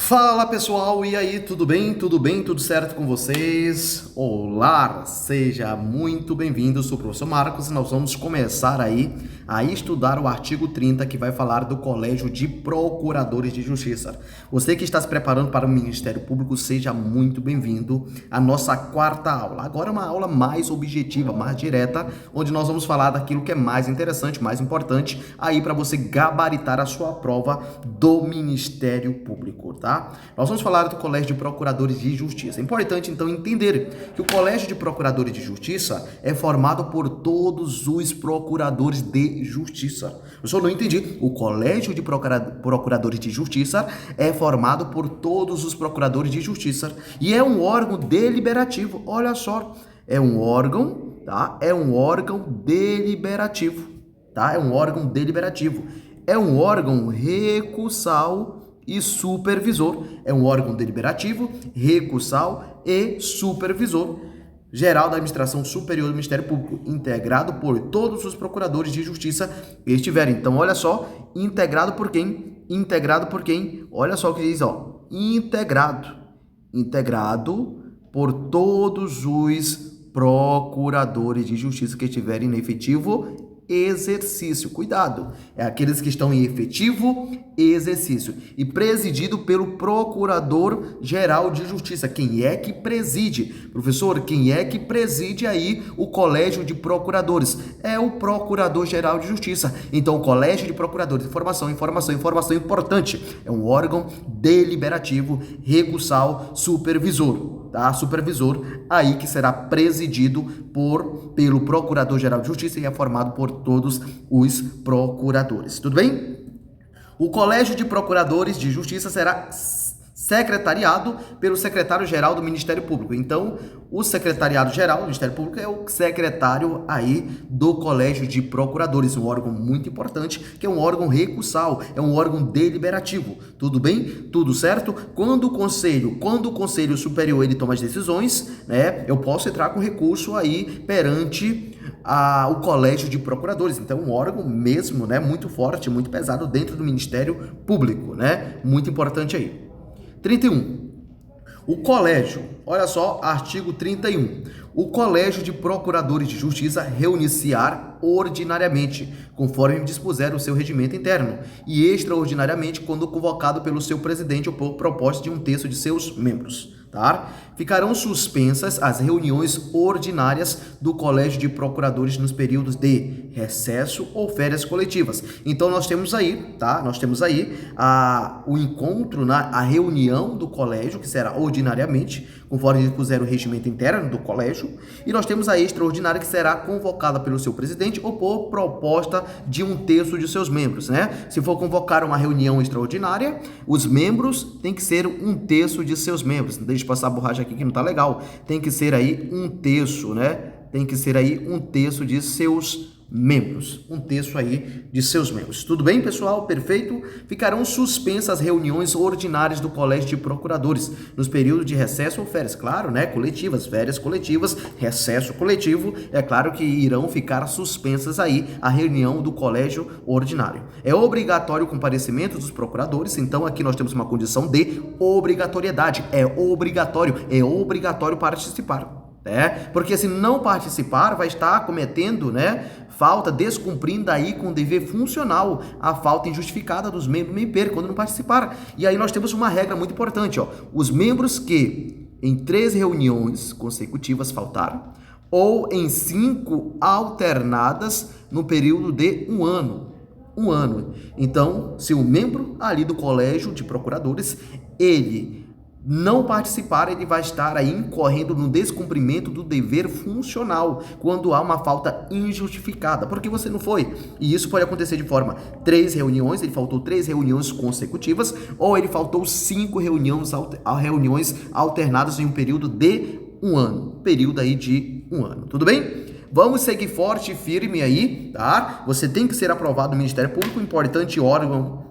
Fala pessoal, e aí, tudo bem? Tudo bem? Tudo certo com vocês? Olá, seja muito bem-vindo, eu sou o professor Marcos e nós vamos começar aí a estudar o artigo 30 que vai falar do Colégio de Procuradores de Justiça. Você que está se preparando para o Ministério Público, seja muito bem-vindo à nossa quarta aula. Agora é uma aula mais objetiva, mais direta, onde nós vamos falar daquilo que é mais interessante, mais importante, aí para você gabaritar a sua prova do Ministério Público, tá? Nós vamos falar do Colégio de Procuradores de Justiça. É importante, então, entender que o Colégio de Procuradores de Justiça é formado por todos os procuradores de justiça. Eu só não entendi. O Colégio de Procuradores de Justiça é formado por todos os procuradores de justiça e é um órgão deliberativo. Olha só, é um órgão, tá? É um órgão deliberativo, tá? É um órgão deliberativo. É um órgão recursal e supervisor. É um órgão deliberativo, recursal e supervisor geral da Administração Superior do Ministério Público, integrado por todos os procuradores de justiça que estiverem. Então, olha só, integrado por quem? Integrado por quem? Olha só o que diz, ó, integrado por todos os procuradores de justiça que estiverem no efetivo exercício. Cuidado, é aqueles que estão em efetivo exercício e presidido pelo Procurador-Geral de Justiça. Quem é que preside? Professor, quem é que preside aí o Colégio de Procuradores? É o Procurador-Geral de Justiça. Então, o Colégio de Procuradores, informação importante, é um órgão deliberativo, recursal, supervisor, tá? Supervisor aí que será presidido pelo Procurador-Geral de Justiça e é formado por todos os procuradores. Tudo bem? O Colégio de Procuradores de Justiça será secretariado pelo secretário-geral do Ministério Público. Então, o secretariado-geral do Ministério Público é o secretário aí do Colégio de Procuradores, um órgão muito importante, que é um órgão recursal, é um órgão deliberativo. Tudo bem? Tudo certo? Quando o Conselho Superior ele toma as decisões, né, eu posso entrar com recurso aí perante o Colégio de Procuradores. Então, um órgão mesmo, né, muito forte, muito pesado dentro do Ministério Público, né? Muito importante aí. 31. O colégio, olha só, artigo 31. O Colégio de Procuradores de Justiça reunir-se-á ordinariamente, conforme dispuser o seu regimento interno, e extraordinariamente quando convocado pelo seu presidente ou por proposta de um terço de seus membros. Tá? Ficarão suspensas as reuniões ordinárias do Colégio de Procuradores nos períodos de recesso ou férias coletivas. Então nós temos aí, tá? Nós temos aí o encontro, a reunião do colégio, que será ordinariamente, conforme dispuser o regimento interno do colégio, e nós temos a extraordinária, que será convocada pelo seu presidente ou por proposta de um terço de seus membros, né? Se for convocar uma reunião extraordinária, os membros têm que ser um terço de seus membros. Deixa eu passar a borracha aqui que não tá legal. Tem que ser aí um terço, né? Tem que ser aí um terço de seus membros. Um terço aí de seus membros. Tudo bem, pessoal? Perfeito? Ficarão suspensas as reuniões ordinárias do Colégio de Procuradores nos períodos de recesso ou férias. Claro, né? Coletivas, férias coletivas, recesso coletivo. É claro que irão ficar suspensas aí a reunião do Colégio Ordinário. É obrigatório o comparecimento dos procuradores. Então, aqui nós temos uma condição de obrigatoriedade. É obrigatório participar. Porque se não participar, vai estar cometendo, né, falta, descumprindo aí com o dever funcional a falta injustificada dos membros do MP quando não participar. E aí nós temos uma regra muito importante, ó, os membros que em 3 reuniões consecutivas faltaram ou em 5 alternadas no período de um ano. Então, se o membro ali do Colégio de Procuradores, ele não participar, ele vai estar aí incorrendo no descumprimento do dever funcional, quando há uma falta injustificada, porque você não foi. E isso pode acontecer de forma 3 reuniões, ele faltou 3 reuniões consecutivas, ou ele faltou 5 reuniões alternadas em um período de um ano. Período aí de um ano. Tudo bem? Vamos seguir forte e firme aí, tá? Você tem que ser aprovado no Ministério Público, importante órgão,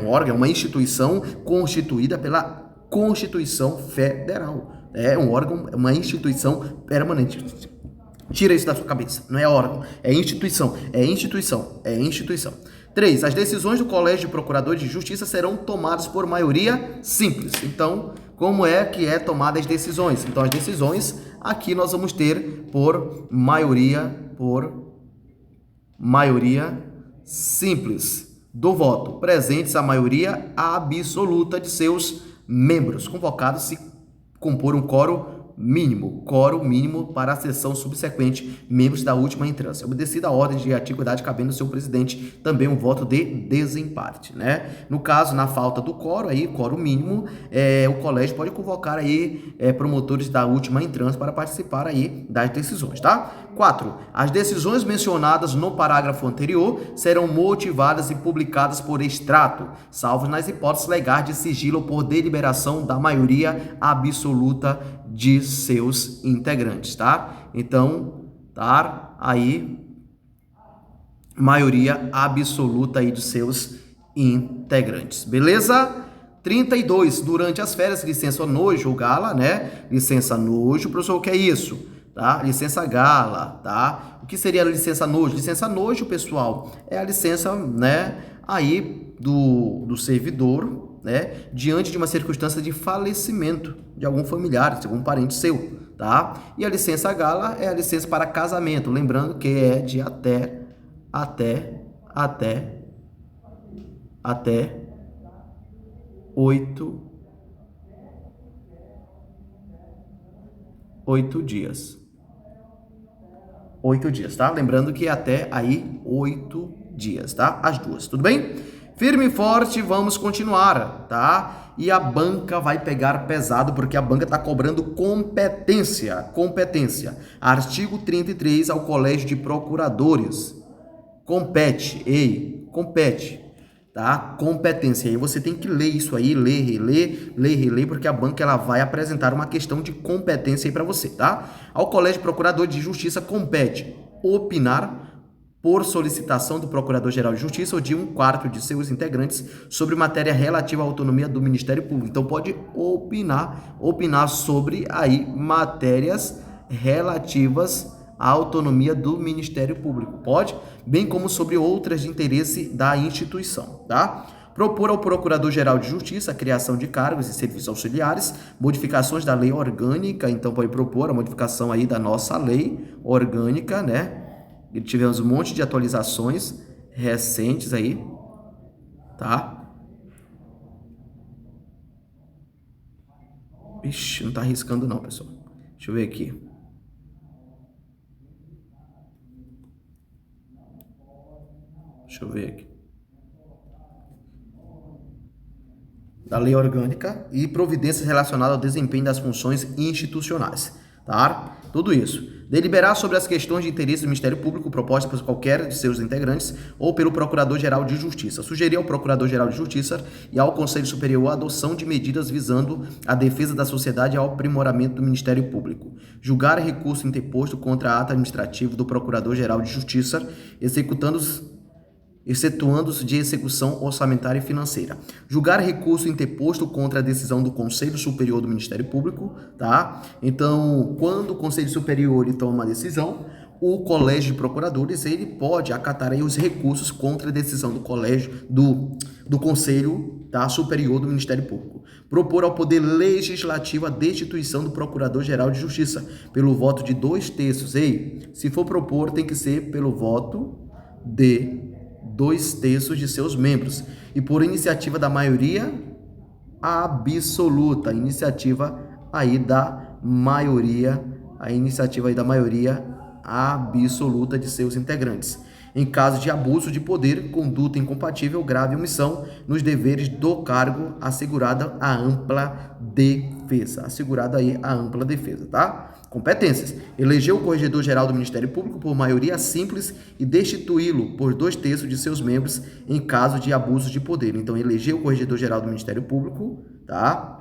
um órgão, uma instituição constituída pela Constituição Federal. É um órgão, uma instituição permanente. Tira isso da sua cabeça. Não é órgão, é instituição. 3. As decisões do Colégio de Procuradores de Justiça serão tomadas por maioria simples. Então, como é que é tomada as decisões? Então, as decisões aqui nós vamos ter por maioria simples do voto. Presentes a maioria absoluta de seus membros, convocados se compor um quórum mínimo para a sessão subsequente, membros da última entrância. Obedecida a ordem de antiguidade cabendo ao seu presidente também um voto de desempate, né? No caso, na falta do quórum, aí, quórum mínimo, o colégio pode convocar aí promotores da última entrância para participar aí das decisões, tá? 4. As decisões mencionadas no parágrafo anterior serão motivadas e publicadas por extrato, salvo nas hipóteses legais de sigilo por deliberação da maioria absoluta de seus integrantes, tá? Então, tá aí maioria absoluta aí de seus integrantes, beleza? 32. Durante as férias, licença nojo ou gala, né? Licença nojo, professor, o que é isso? Tá? Licença gala, tá? O que seria a licença nojo? Licença nojo, pessoal, é a licença, né, aí do servidor, né, diante de uma circunstância de falecimento de algum familiar, de algum parente seu, tá? E a licença gala é a licença para casamento, lembrando que é de até 8 dias. 8 dias, tá? Lembrando que até aí 8 dias, tá? As duas, tudo bem? Firme e forte, vamos continuar, tá? E a banca vai pegar pesado, porque a banca tá cobrando competência. Artigo 33 ao Colégio de Procuradores. Compete, tá? Competência. E aí você tem que ler isso aí, ler, reler, porque a banca ela vai apresentar uma questão de competência aí para você, tá? Ao Colégio de Procurador de Justiça compete opinar por solicitação do Procurador-Geral de Justiça ou de 1/4 de seus integrantes sobre matéria relativa à autonomia do Ministério Público. Então pode opinar sobre aí matérias relativas à autonomia do Ministério Público. Pode, bem como sobre outras de interesse da instituição, tá? Propor ao Procurador-Geral de Justiça a criação de cargos e serviços auxiliares, modificações da lei orgânica, então pode propor a modificação aí da nossa lei orgânica, né? E tivemos um monte de atualizações recentes aí, tá? Ixi, não tá arriscando não, pessoal. Deixa eu ver aqui. Da lei orgânica e providências relacionadas ao desempenho das funções institucionais, tá? Tudo isso. Deliberar sobre as questões de interesse do Ministério Público propostas por qualquer de seus integrantes ou pelo Procurador-Geral de Justiça. Sugerir ao Procurador-Geral de Justiça e ao Conselho Superior a adoção de medidas visando a defesa da sociedade e ao aprimoramento do Ministério Público. Julgar recurso interposto contra ato administrativo do Procurador-Geral de Justiça, excetuando-se de execução orçamentária e financeira. Julgar recurso interposto contra a decisão do Conselho Superior do Ministério Público, tá? Então, quando o Conselho Superior ele toma uma decisão, o Colégio de Procuradores ele pode acatar aí os recursos contra a decisão do Colégio do Conselho, tá, Superior do Ministério Público. Propor ao Poder Legislativo a destituição do Procurador-Geral de Justiça pelo voto de 2/3. Se for propor, tem que ser pelo voto de 2/3 de seus membros e por iniciativa da maioria absoluta, iniciativa aí da maioria absoluta de seus integrantes. Em caso de abuso de poder, conduta incompatível, grave omissão nos deveres do cargo, assegurada a ampla defesa. Tá? Competências. Eleger o Corregedor-Geral do Ministério Público por maioria simples e destituí-lo por 2/3 de seus membros em caso de abuso de poder. Então, eleger o Corregedor-Geral do Ministério Público, tá?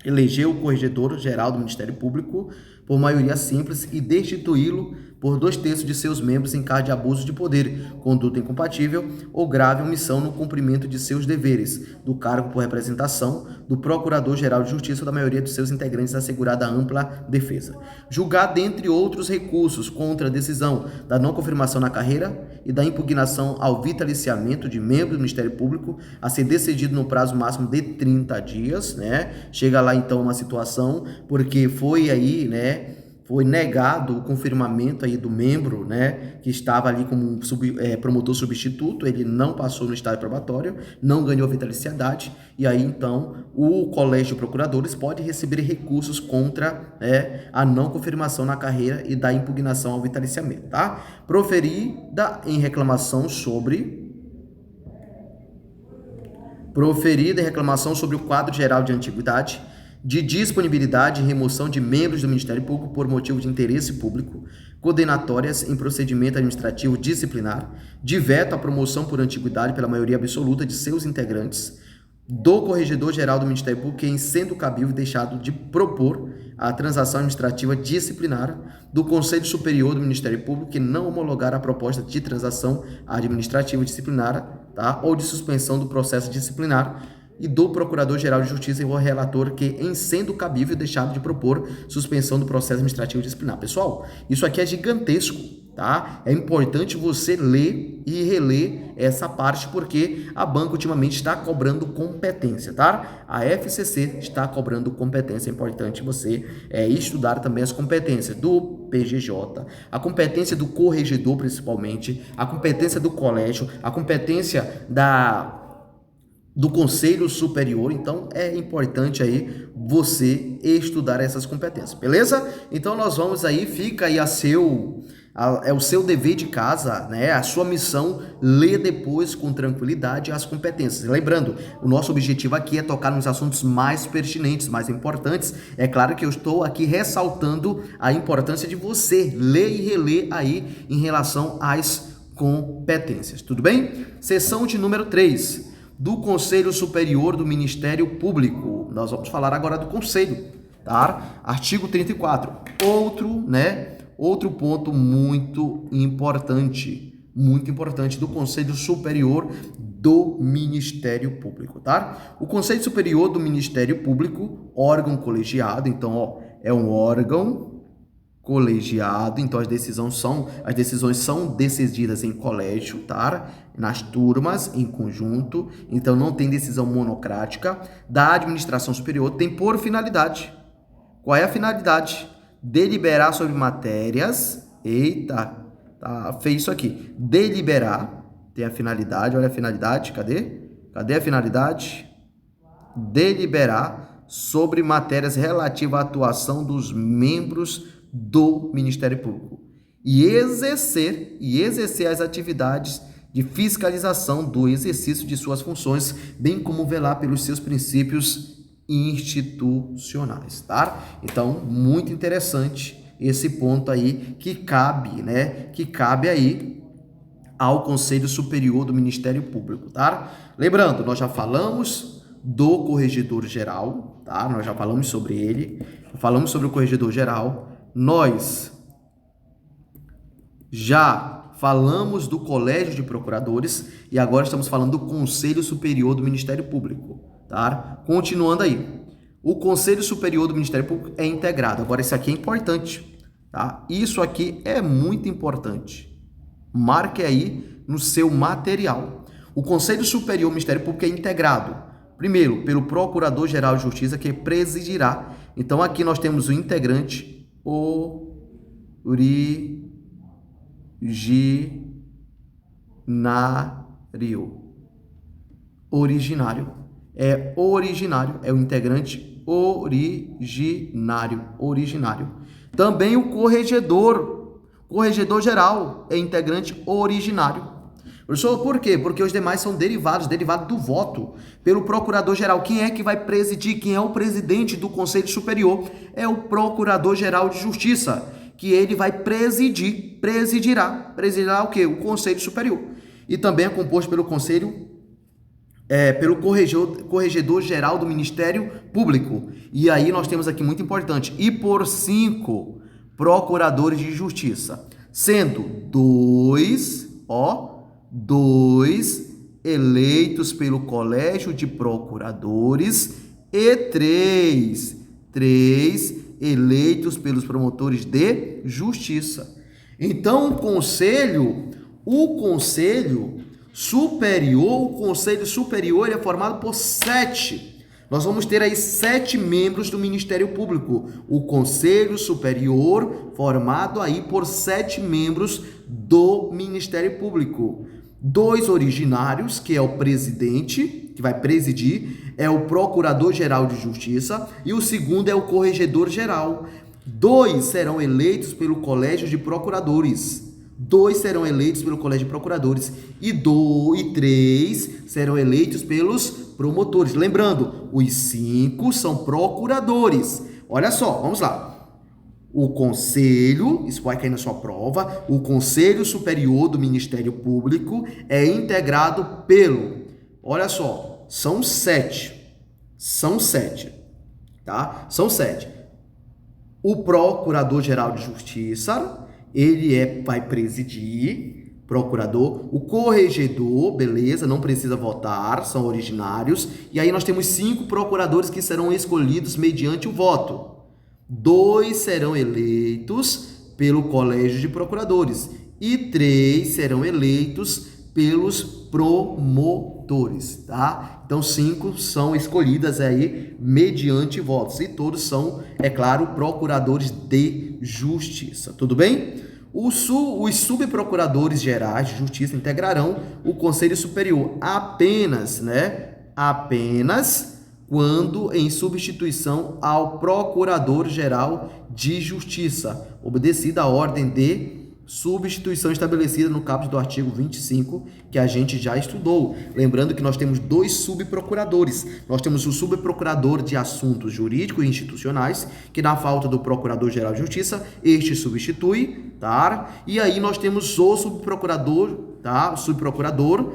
Eleger o Corregedor-Geral do Ministério Público por maioria simples e destituí-lo por 2/3 de seus membros em caso de abuso de poder, conduta incompatível ou grave omissão no cumprimento de seus deveres, do cargo por representação, do Procurador-Geral de Justiça ou da maioria dos seus integrantes assegurada ampla defesa. Julgar, dentre outros recursos, contra a decisão da não confirmação na carreira e da impugnação ao vitaliciamento de membro do Ministério Público a ser decidido no prazo máximo de 30 dias, né? Chega lá então uma situação porque foi aí, né? Foi negado o confirmamento aí do membro, né, que estava ali como promotor substituto, ele não passou no estágio probatório, não ganhou vitaliciedade, e aí então o Colégio de Procuradores pode receber recursos contra a não confirmação na carreira e da impugnação ao vitaliciamento, tá? Proferida em reclamação sobre o quadro geral de antiguidade, de disponibilidade e remoção de membros do Ministério Público por motivo de interesse público, condenatórias em procedimento administrativo disciplinar, de veto à promoção por antiguidade pela maioria absoluta de seus integrantes, do Corregedor-Geral do Ministério Público, que, em sendo cabível, deixado de propor a transação administrativa disciplinar, do Conselho Superior do Ministério Público, que não homologar a proposta de transação administrativa disciplinar, tá? Ou de suspensão do processo disciplinar, e do Procurador-Geral de Justiça e o relator que, em sendo cabível, deixado de propor suspensão do processo administrativo disciplinar. Pessoal, isso aqui é gigantesco, tá? É importante você ler e reler essa parte, porque a banca ultimamente está cobrando competência, tá? A FCC está cobrando competência. É importante você estudar também as competências do PGJ, a competência do corregedor, principalmente, a competência do colégio, a competência do Conselho Superior. Então é importante aí você estudar essas competências, beleza? Então nós vamos aí, fica aí é o seu dever de casa, né? A sua missão, ler depois com tranquilidade as competências. Lembrando, o nosso objetivo aqui é tocar nos assuntos mais pertinentes, mais importantes. É claro que eu estou aqui ressaltando a importância de você ler e reler aí em relação às competências, tudo bem? Seção de número 3. Do Conselho Superior do Ministério Público. Nós vamos falar agora do Conselho, tá? Artigo 34. Outro ponto muito importante do Conselho Superior do Ministério Público, tá? O Conselho Superior do Ministério Público, órgão colegiado, então, é um órgão colegiado, então as decisões são decididas em colégio, tá? Nas turmas, em conjunto, então não tem decisão monocrática. Da administração superior tem por finalidade. Qual é a finalidade? Deliberar sobre matérias. Eita, tá feio isso aqui. Deliberar, tem a finalidade, olha a finalidade, cadê a finalidade? Deliberar sobre matérias relativas à atuação dos membros do Ministério Público e exercer as atividades de fiscalização do exercício de suas funções, bem como velar pelos seus princípios institucionais, tá? Então, muito interessante esse ponto aí que cabe aí ao Conselho Superior do Ministério Público, tá? Lembrando, nós já falamos do Corregedor-Geral, tá? Nós já falamos sobre ele, falamos sobre o Corregedor-Geral. Nós já falamos do Colégio de Procuradores e agora estamos falando do Conselho Superior do Ministério Público, tá? Continuando aí. O Conselho Superior do Ministério Público é integrado. Agora, isso aqui é importante, tá? Isso aqui é muito importante. Marque aí no seu material. O Conselho Superior do Ministério Público é integrado, primeiro, pelo Procurador-Geral de Justiça, que presidirá. Então, aqui nós temos o integrante originário. É o integrante originário. Também o corregedor-geral é integrante originário. Professor, por quê? Porque os demais são derivado do voto pelo Procurador-Geral. Quem é que vai presidir? Quem é o presidente do Conselho Superior? É o Procurador-Geral de Justiça, que ele vai presidirá o quê? O Conselho Superior. E também é composto pelo pelo Corregedor-Geral do Ministério Público. E aí nós temos aqui muito importante, e por 5 procuradores de justiça. sendo dois eleitos pelo Colégio de Procuradores e três eleitos pelos promotores de justiça. Então, o Conselho Superior ele é formado por 7. Nós vamos ter aí 7 membros do Ministério Público. O Conselho Superior formado aí por 7 membros do Ministério Público. 2 originários, que é o presidente, que vai presidir, é o Procurador-Geral de Justiça, e o segundo é o Corregedor-Geral. 2 serão eleitos pelo Colégio de Procuradores. 2 serão eleitos pelo Colégio de Procuradores e 3 serão eleitos pelos promotores. Lembrando, os 5 são procuradores. Olha só, vamos lá. O Conselho, isso vai cair na sua prova, o Conselho Superior do Ministério Público é integrado pelo, olha só, são 7, tá? São 7. O Procurador-Geral de Justiça, ele vai presidir, procurador, o corregedor, beleza, não precisa votar, são originários, e aí nós temos 5 procuradores que serão escolhidos mediante o voto. 2 serão eleitos pelo Colégio de Procuradores e 3 serão eleitos pelos promotores, tá? Então 5 são escolhidas aí mediante votos e todos são, é claro, procuradores de justiça, tudo bem? Os subprocuradores gerais de justiça integrarão o Conselho Superior apenas quando em substituição ao Procurador-Geral de Justiça, obedecida a ordem de substituição estabelecida no caput do artigo 25, que a gente já estudou. Lembrando que nós temos 2 subprocuradores. Nós temos o subprocurador de assuntos jurídicos e institucionais, que na falta do Procurador-Geral de Justiça, este substitui, tá? E aí nós temos o subprocurador, tá? O subprocurador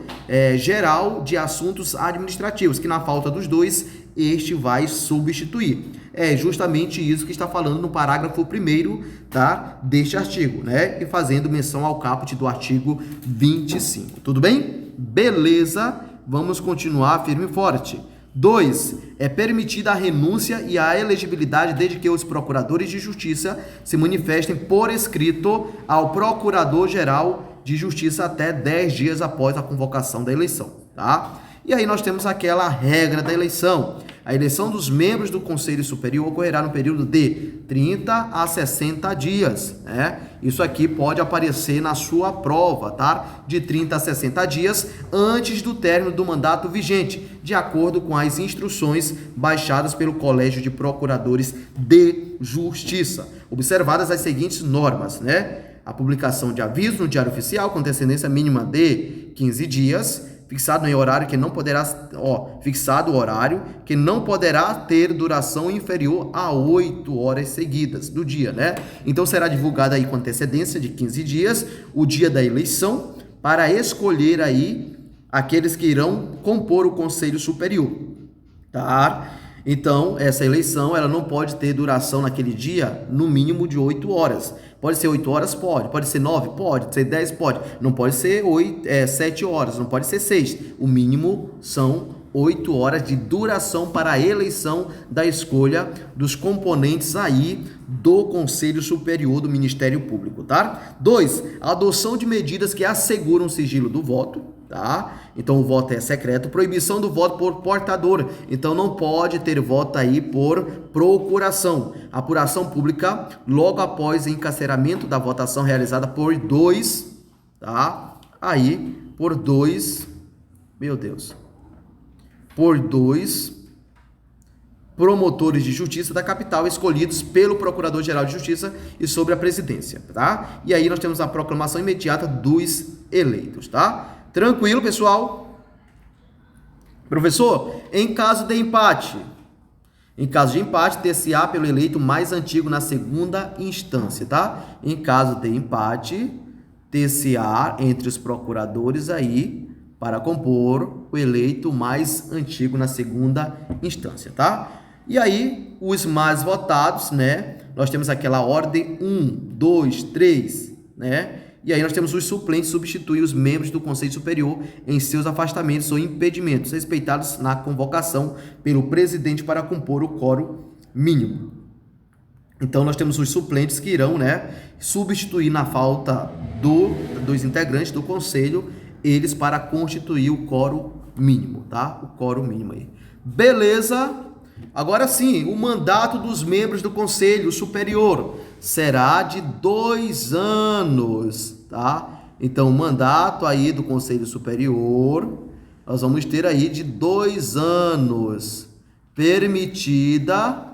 geral de assuntos administrativos, que na falta dos 2, este vai substituir. É justamente isso que está falando no parágrafo 1º, tá, deste artigo, né? E fazendo menção ao caput do artigo 25. Tudo bem? Beleza. Vamos continuar firme e forte. 2. É permitida a renúncia e a elegibilidade desde que os procuradores de justiça se manifestem por escrito ao Procurador-Geral de Justiça até 10 dias após a convocação da eleição, tá? E aí nós temos aquela regra da eleição. A eleição dos membros do Conselho Superior ocorrerá no período de 30 a 60 dias, né? Isso aqui pode aparecer na sua prova, tá? De 30 a 60 dias antes do término do mandato vigente, de acordo com as instruções baixadas pelo Colégio de Procuradores de Justiça. Observadas as seguintes normas, né? A publicação de aviso no Diário Oficial com antecedência mínima de 15 dias, fixado em horário que não poderá, fixado o horário que não poderá ter duração inferior a 8 horas seguidas do dia, né? Então será divulgado aí com antecedência de 15 dias o dia da eleição para escolher aí aqueles que irão compor o Conselho Superior, tá? Então, essa eleição, ela não pode ter duração naquele dia, no mínimo de 8 horas. Pode ser 8 horas? Pode. Pode ser 9? Pode. Ser 10? Pode. Não pode ser 7 horas, não pode ser 6. O mínimo são 8 horas de duração para a eleição da escolha dos componentes aí do Conselho Superior do Ministério Público, tá? 2. A adoção de medidas que asseguram o sigilo do voto, tá? Então o voto é secreto. Proibição do voto por portador. Então não pode ter voto aí por procuração. Apuração pública logo após o encarceramento da votação realizada por 2, tá? Aí por 2, meu Deus, por 2 promotores de justiça da capital escolhidos pelo Procurador-Geral de Justiça e sobre a presidência, tá? E aí nós temos a proclamação imediata dos eleitos, tá? Tranquilo, pessoal? Professor, em caso de empate, ter-se-á pelo eleito mais antigo na segunda instância, tá? Em caso de empate, ter-se-á entre os procuradores aí para compor o eleito mais antigo na segunda instância, tá? E aí, os mais votados, né? Nós temos aquela ordem 1, 2, 3, né? E aí nós temos os suplentes substituir os membros do Conselho Superior em seus afastamentos ou impedimentos, respeitados na convocação pelo presidente para compor o quórum mínimo. Então nós temos os suplentes que irão, né, substituir na falta dos integrantes do Conselho, eles para constituir o quórum mínimo, tá? O quórum mínimo aí. Beleza? Agora sim, o mandato dos membros do Conselho Superior será de 2 anos, tá? Então, o mandato aí do Conselho Superior, nós vamos ter aí de 2 anos, permitida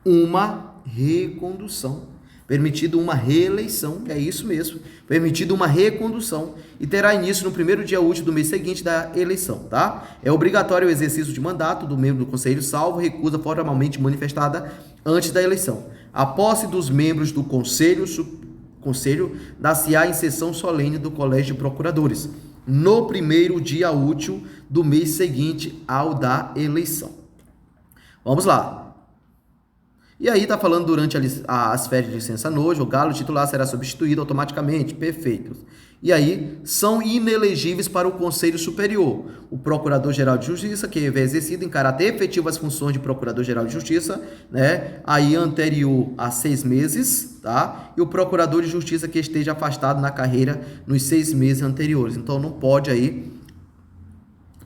uma recondução, permitido uma reeleição, é isso mesmo, permitido uma recondução, e terá início no primeiro dia útil do mês seguinte da eleição, tá? É obrigatório o exercício de mandato do membro do Conselho, salvo recusa formalmente manifestada antes da eleição. A posse dos membros do Conselho dar-se-á em sessão solene do Colégio de Procuradores, no primeiro dia útil do mês seguinte ao da eleição. Vamos lá. E aí está falando durante as férias de licença nojo, o galo titular será substituído automaticamente, perfeito. E aí são inelegíveis para o Conselho Superior o Procurador-Geral de Justiça, que é exercido em caráter efetivo as funções de Procurador-Geral de Justiça, né, aí anterior a 6 meses, tá? E o Procurador de Justiça que esteja afastado na carreira nos 6 meses anteriores. Então não pode aí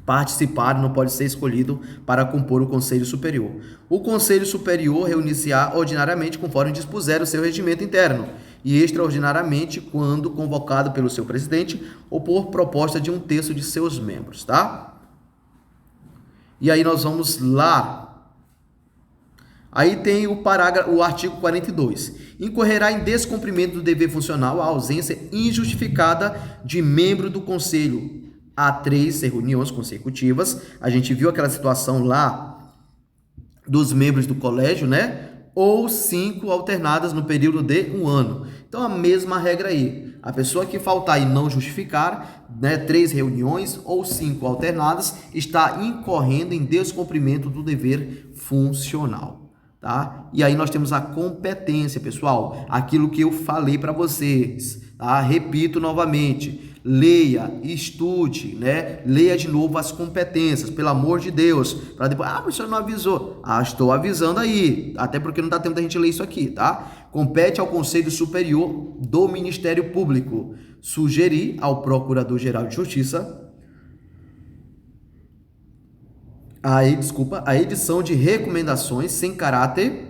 participar, não pode ser escolhido para compor o Conselho Superior. O Conselho Superior reunir-se-á ordinariamente conforme dispuser o seu regimento interno e extraordinariamente quando convocado pelo seu presidente ou por proposta de 1/3 de seus membros, tá? E aí nós vamos lá. Aí tem o artigo 42. Incorrerá em descumprimento do dever funcional a ausência injustificada de membro do Conselho a 3 reuniões consecutivas. A gente viu aquela situação lá dos membros do colégio, né? Ou 5 alternadas no período de 1 ano. Então, a mesma regra aí. A pessoa que faltar e não justificar, né, 3 reuniões ou 5 alternadas, está incorrendo em descumprimento do dever funcional, tá? E aí nós temos a competência, pessoal. Aquilo que eu falei para vocês, tá? Repito novamente. Leia, estude, né? Leia de novo as competências, pelo amor de Deus, para depois, o senhor não avisou. Estou avisando aí, até porque não dá tempo da gente ler isso aqui, tá? Compete ao Conselho Superior do Ministério Público sugerir ao Procurador-Geral de Justiça a edição de recomendações sem caráter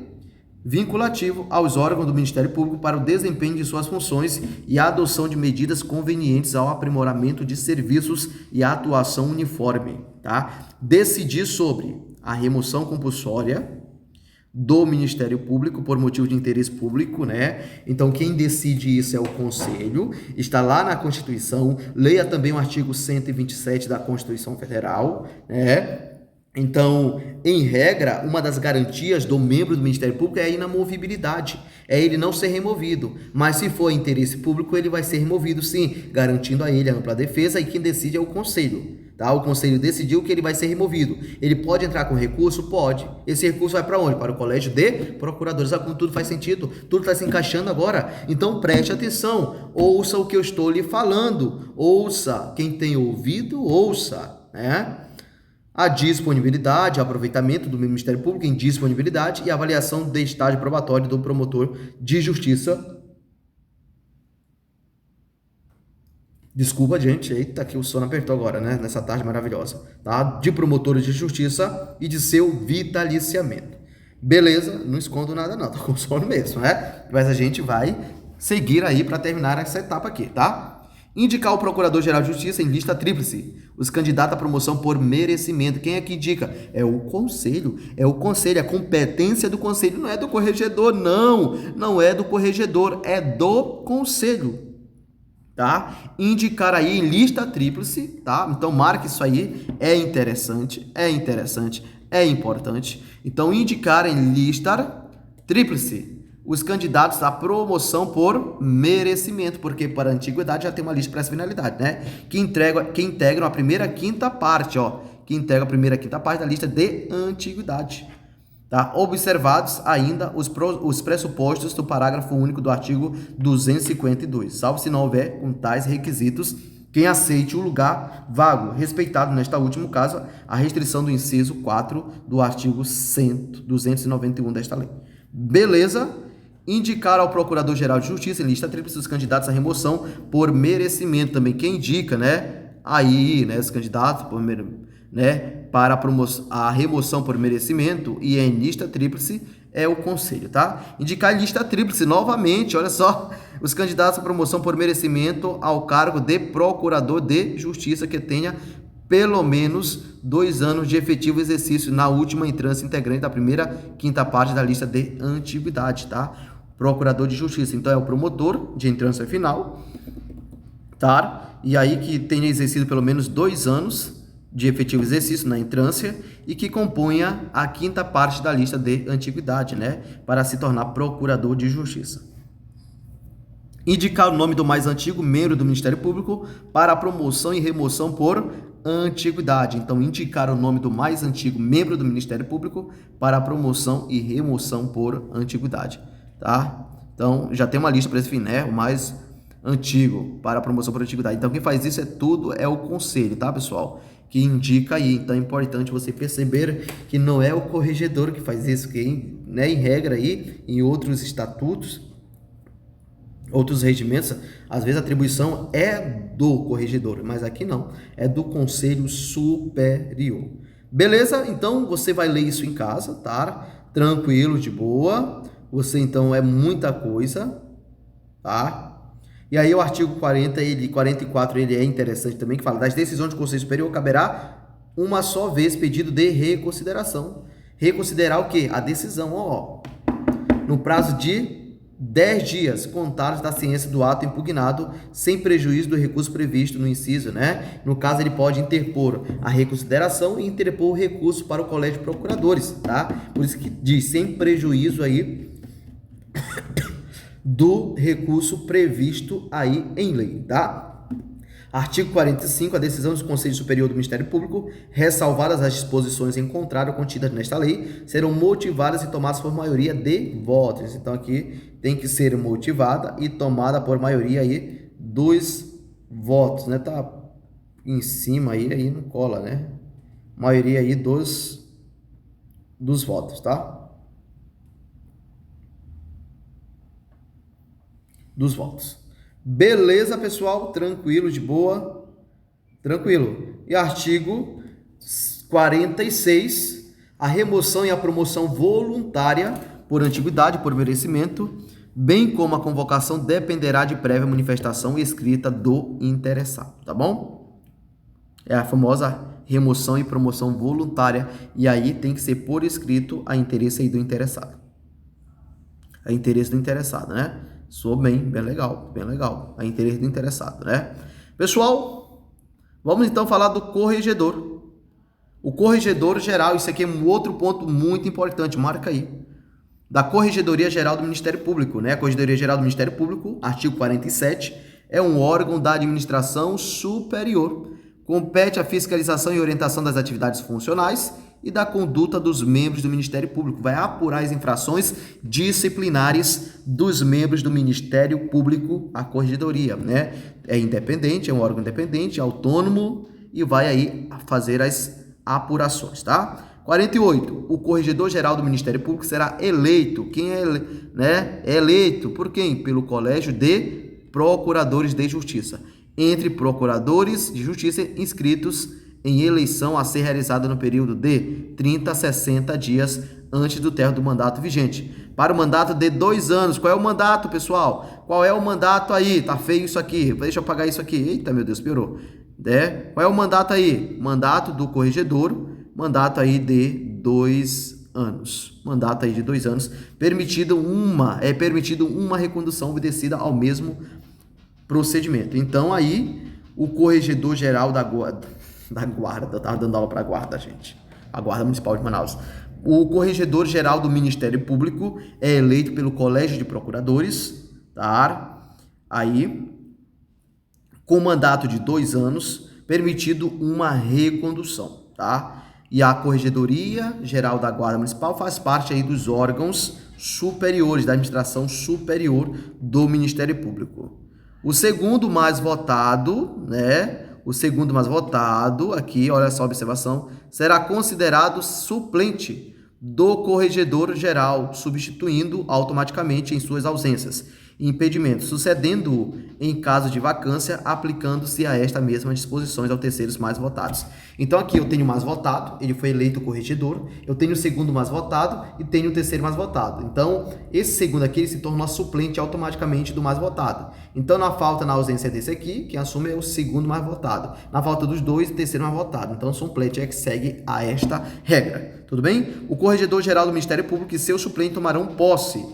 vinculativo aos órgãos do Ministério Público para o desempenho de suas funções e a adoção de medidas convenientes ao aprimoramento de serviços e a atuação uniforme, tá? Decidir sobre a remoção compulsória do Ministério Público por motivo de interesse público, né? Então, quem decide isso é o Conselho, está lá na Constituição, leia também o artigo 127 da Constituição Federal, né? Então, em regra, uma das garantias do membro do Ministério Público é a inamovibilidade, é ele não ser removido, mas se for interesse público, ele vai ser removido sim, garantindo a ele a ampla defesa, e quem decide é o Conselho, tá? O Conselho decidiu que ele vai ser removido. Ele pode entrar com recurso? Pode. Esse recurso vai para onde? Para o Colégio de Procuradores. Como tudo faz sentido, tudo está se encaixando agora. Então, preste atenção, ouça o que eu estou lhe falando, ouça, quem tem ouvido, ouça, né? A disponibilidade, aproveitamento do Ministério Público em disponibilidade e avaliação do estágio probatório do promotor de justiça. Desculpa, gente, eita, que o sono apertou agora, né? Nessa tarde maravilhosa, tá? De promotores de justiça e de seu vitaliciamento. Beleza? Não escondo nada não, tô com sono mesmo, né? Mas a gente vai seguir aí para terminar essa etapa aqui, tá? Indicar o Procurador-Geral de Justiça em lista tríplice. Os candidatos à promoção por merecimento. Quem é que indica? É o Conselho. É o Conselho. A competência do Conselho não é do corregedor, não. Não é do corregedor, é do Conselho. Tá? Indicar aí em lista tríplice, tá? Então marque isso aí. É interessante, é importante. Então indicar em lista tríplice os candidatos à promoção por merecimento, porque para a antiguidade já tem uma lista para essa finalidade, né? Que integram a primeira quinta parte, ó, que integra a primeira quinta parte da lista de antiguidade. Tá? Observados ainda os pressupostos do parágrafo único do artigo 252, salvo se não houver com tais requisitos quem aceite o lugar vago, respeitado, nesta último caso, a restrição do inciso 4 do artigo 291 desta lei. Beleza? Indicar ao Procurador-Geral de Justiça em lista tríplice os candidatos à remoção por merecimento também. Quem indica, né? Aí, né, os candidatos por para a remoção por merecimento e em lista tríplice é o Conselho, tá? Indicar em lista tríplice, novamente, olha só, os candidatos à promoção por merecimento ao cargo de Procurador de Justiça que tenha pelo menos 2 anos de efetivo exercício na última entrância integrante da primeira quinta parte da lista de antiguidade, tá? Procurador de Justiça, então é o promotor de entrância final, tá? E aí que tenha exercido pelo menos 2 anos de efetivo exercício na entrância e que componha a quinta parte da lista de antiguidade, né, para se tornar procurador de justiça. Indicar o nome do mais antigo membro do Ministério Público para a promoção e remoção por antiguidade. Então, indicar o nome do mais antigo membro do Ministério Público para a promoção e remoção por antiguidade, tá? Então, já tem uma lista para esse fim, né, o mais antigo para a promoção por antiguidade. Então, quem faz isso é o Conselho, tá, pessoal? Que indica aí. Então é importante você perceber que não é o corregedor que faz isso, que, né, em regra aí, em outros estatutos, outros regimentos, às vezes a atribuição é do corregedor, mas aqui não, é do Conselho Superior. Beleza? Então você vai ler isso em casa, tá? Tranquilo, de boa. Você então é muita coisa, tá? E aí o artigo 44 ele é interessante também, que fala: das decisões do Conselho Superior caberá uma só vez pedido de reconsideração. Reconsiderar o quê? A decisão, ó, no prazo de 10 dias contados da ciência do ato impugnado, sem prejuízo do recurso previsto no inciso, né? No caso, ele pode interpor a reconsideração e interpor o recurso para o Colégio de Procuradores, tá? Por isso que diz, sem prejuízo aí do recurso previsto aí em lei, tá? Artigo 45, a decisão do Conselho Superior do Ministério Público, ressalvadas as disposições em contrário contidas nesta lei, serão motivadas e tomadas por maioria de votos. Então aqui tem que ser motivada e tomada por maioria aí dos votos, né? Tá em cima aí não cola, né? Maioria aí dos votos, tá? Dos votos. Beleza, pessoal? Tranquilo, de boa? Tranquilo. E artigo 46, a remoção e a promoção voluntária por antiguidade, por merecimento, bem como a convocação dependerá de prévia manifestação escrita do interessado, tá bom? É a famosa remoção e promoção voluntária, e aí tem que ser por escrito a interesse aí do interessado. A interesse do interessado, né? Soou bem legal, bem legal. A interesse do interessado, né? Pessoal, vamos então falar do corregedor. O corregedor geral, isso aqui é um outro ponto muito importante, marca aí. Da Corregedoria Geral do Ministério Público, né? A Corregedoria Geral do Ministério Público, artigo 47, é um órgão da administração superior. Compete a fiscalização e orientação das atividades funcionais e da conduta dos membros do Ministério Público. Vai apurar as infrações disciplinares dos membros do Ministério Público, a Corregedoria, né? É independente, é um órgão independente, autônomo e vai aí fazer as apurações, tá? 48. O Corregedor-Geral do Ministério Público será eleito. Quem é, né? É eleito por quem? Pelo Colégio de Procuradores de Justiça. Entre procuradores de justiça inscritos em eleição a ser realizada no período de 30 a 60 dias antes do término do mandato vigente. Para o mandato de 2 anos. Qual é o mandato, pessoal? Qual é o mandato aí? Tá feio isso aqui. Deixa eu apagar isso aqui. Eita, meu Deus, piorou. Qual é o mandato aí? Mandato do corregedor. Mandato aí de 2 anos. Mandato aí de 2 anos. Permitido uma recondução obedecida ao mesmo procedimento. Então aí o corregedor geral da guarda, eu tava dando aula para a guarda, gente, a Guarda Municipal de Manaus. O corregedor geral do Ministério Público é eleito pelo Colégio de Procuradores, tá? Aí, com mandato de 2 anos, permitido uma recondução, tá? E a Corregedoria Geral da Guarda Municipal faz parte aí dos órgãos superiores, da administração superior do Ministério Público. O segundo mais votado, né? O segundo mais votado, aqui, olha só a observação, será considerado suplente do Corregedor Geral, substituindo automaticamente em suas ausências e impedimentos, sucedendo-o em caso de vacância, aplicando-se a esta mesma disposições ao terceiros mais votados. Então aqui eu tenho o mais votado, ele foi eleito corregedor, eu tenho o segundo mais votado e tenho o terceiro mais votado. Então esse segundo aqui ele se torna suplente automaticamente do mais votado. Então na ausência desse aqui, quem assume é o segundo mais votado. Na falta dos dois, o terceiro mais votado. Então o suplente é que segue a esta regra. Tudo bem? O Corregedor-Geral do Ministério Público e seu suplente tomarão posse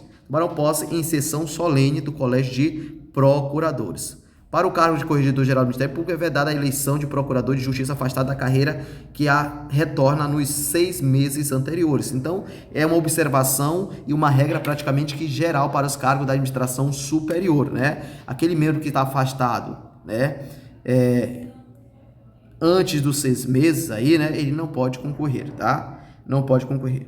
em sessão solene do Colégio de Procuradores. Para o cargo de Corregedor-Geral do Ministério Público é vedada a eleição de procurador de justiça afastado da carreira que a retorna nos 6 meses anteriores. Então, é uma observação e uma regra praticamente que geral para os cargos da administração superior, né? Aquele membro que está afastado, né? Antes dos 6 meses aí, né? Ele não pode concorrer, tá? Não pode concorrer.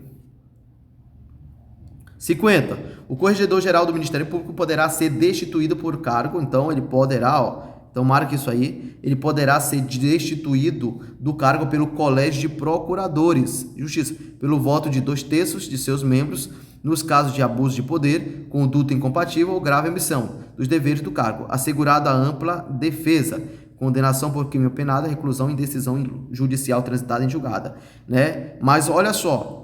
50. O Corregedor-Geral do Ministério Público poderá ser destituído por cargo, então ele poderá, então marque isso aí, ele poderá ser destituído do cargo pelo Colégio de Procuradores de Justiça, pelo voto de 2/3 de seus membros, nos casos de abuso de poder, conduta incompatível ou grave omissão dos deveres do cargo, assegurada a ampla defesa, condenação por crime penado, reclusão em decisão judicial transitada em julgada, né? Mas olha só,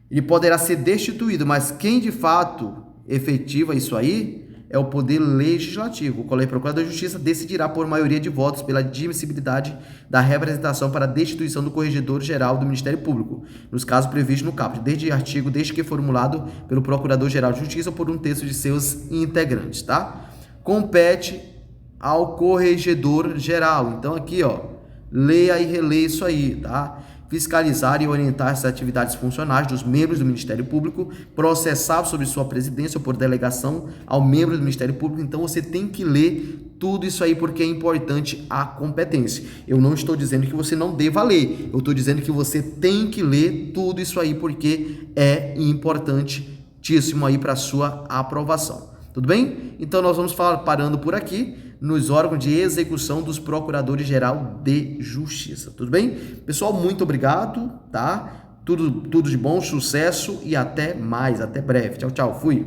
ele poderá ser destituído, mas quem de fato efetiva isso aí é o Poder Legislativo. O Colégio de Procurador de Justiça decidirá por maioria de votos pela admissibilidade da representação para a destituição do Corregedor-Geral do Ministério Público, nos casos previstos no caput, desde que formulado pelo Procurador-Geral de Justiça ou por 1/3 de seus integrantes, tá? Compete ao Corregedor-Geral. Então aqui, ó, leia e releia isso aí, tá? Fiscalizar e orientar as atividades funcionais dos membros do Ministério Público, processar sobre sua presidência ou por delegação ao membro do Ministério Público. Então você tem que ler tudo isso aí porque é importante a competência. Eu não estou dizendo que você não deva ler, eu estou dizendo que você tem que ler tudo isso aí porque é importantíssimo aí para sua aprovação. Tudo bem? Então nós vamos parando por aqui nos órgãos de execução dos Procuradores-Geral de Justiça. Tudo bem? Pessoal, muito obrigado, tá? Tudo de bom, sucesso e até mais, até breve. Tchau, tchau, fui!